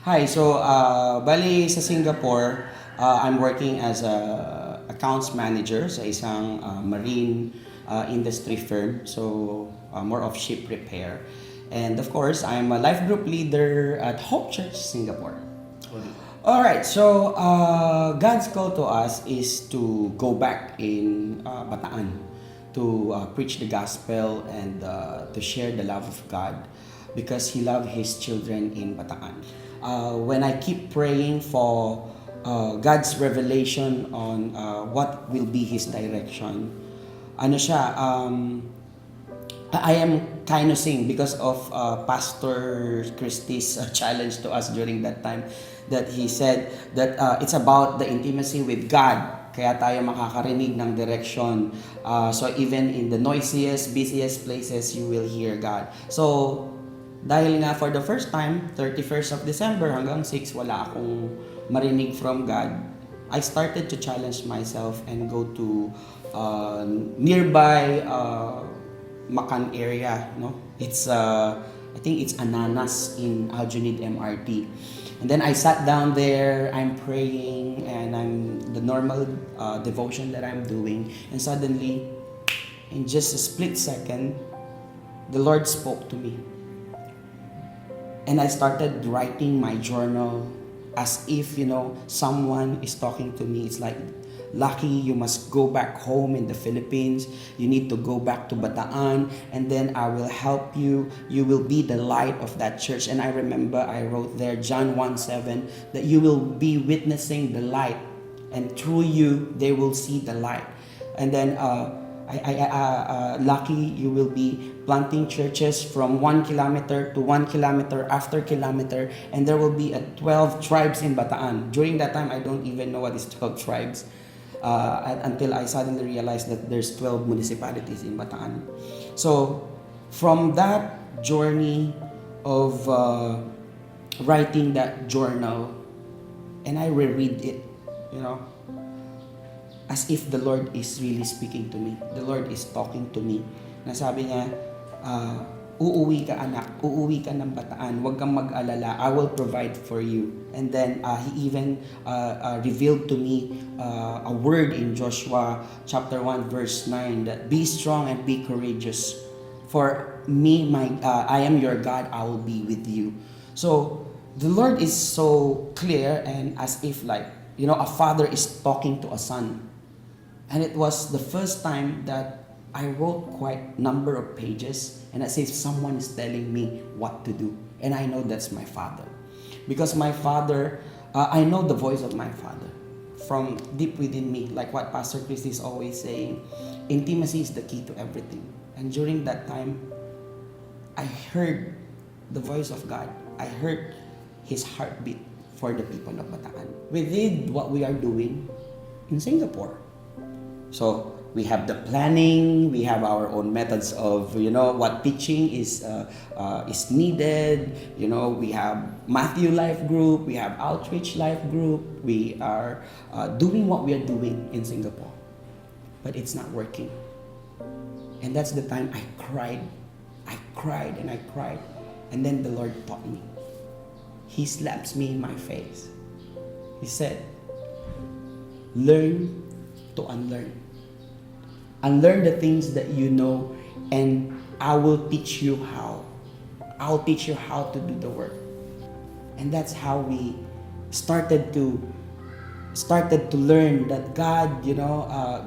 Hi, so bali sa Singapore, I'm working as a accounts manager sa isang marine industry firm. So more of ship repair. And of course, I'm a life group leader at Hope Church Singapore. All right, so God's call to us is to go back in Bataan to preach the gospel and to share the love of God because He loved His children in Bataan. When I keep praying for God's revelation on what will be His direction, ano siya, I am kind of saying because of Pastor Christie's challenge to us during that time that he said that it's about the intimacy with God. Kaya tayo makakarinig ng direction. So even in the noisiest, busiest places, you will hear God. So dahil nga for the first time, 31st of December hanggang 6, wala akong marinig from God. I started to challenge myself and go to nearby Makan area, no? It's I think it's Ananas in Aljunied MRT. And then I sat down there, I'm praying, and I'm the normal devotion that I'm doing, and suddenly, in just a split second, the Lord spoke to me. And I started writing my journal as if, someone is talking to me. It's like, Lucky, you must go back home in the Philippines. You need to go back to Bataan, and then I will help you. You will be the light of that church. And I remember I wrote there, John 1:7, that you will be witnessing the light, and through you, they will see the light. And then, Lucky, you will be planting churches from 1 kilometer to 1 kilometer after kilometer, and there will be 12 tribes in Bataan. During that time, I don't even know what is 12 tribes. Until I suddenly realized that there's 12 municipalities in Bataan. So, from that journey of writing that journal, and I reread it, as if the Lord is really speaking to me. The Lord is talking to me. Nasabi niya, uuwi ka anak, uuwi ka ng Bataan, huwag kang mag-alala, I will provide for you. And then He even revealed to me a word in Joshua chapter 1 verse 9 that be strong and be courageous. For me, I am your God, I will be with you. So the Lord is so clear, and as if like, a father is talking to a son. And it was the first time that I wrote quite number of pages, and as if someone is telling me what to do. And I know that's my father. Because my father, I know the voice of my father from deep within me. Like what Pastor Chris is always saying, intimacy is the key to everything. And during that time, I heard the voice of God. I heard His heartbeat for the people of Bataan. We did what we are doing in Singapore. So we have the planning, we have our own methods of, what teaching is needed. We have Matthew Life Group, we have Outreach Life Group. We are doing what we are doing in Singapore. But it's not working. And that's the time I cried. I cried and I cried. And then the Lord taught me. He slaps me in my face. He said, learn to unlearn. Unlearn the things that you know, and I will teach you how. I'll teach you how to do the work. And that's how we started to learn that God,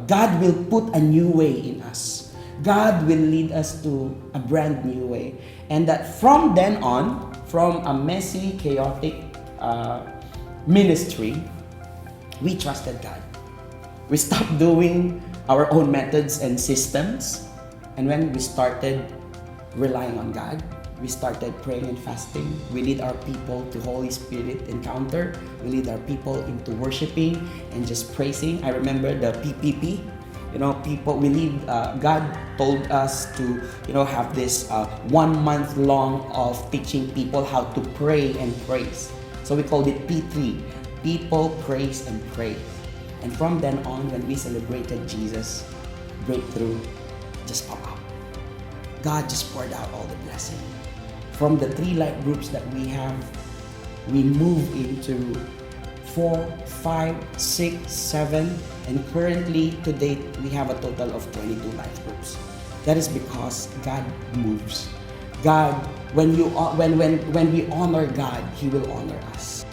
God will put a new way in us. God will lead us to a brand new way. And that from then on, from a messy, chaotic ministry, we trusted God. We stopped doing our own methods and systems. And when we started relying on God, we started praying and fasting. We lead our people to Holy Spirit encounter. We lead our people into worshiping and just praising. I remember the PPP. We lead, God told us to, have this 1 month long of teaching people how to pray and praise. So we called it P3, People, Praise, and Pray. And from then on, when we celebrated Jesus, breakthrough just popped up. God just poured out all the blessing. From the 3 life groups that we have, we move into 4, 5, 6, 7, and currently to date we have a total of 22 life groups. That is because God moves. God, when we honor God, He will honor us.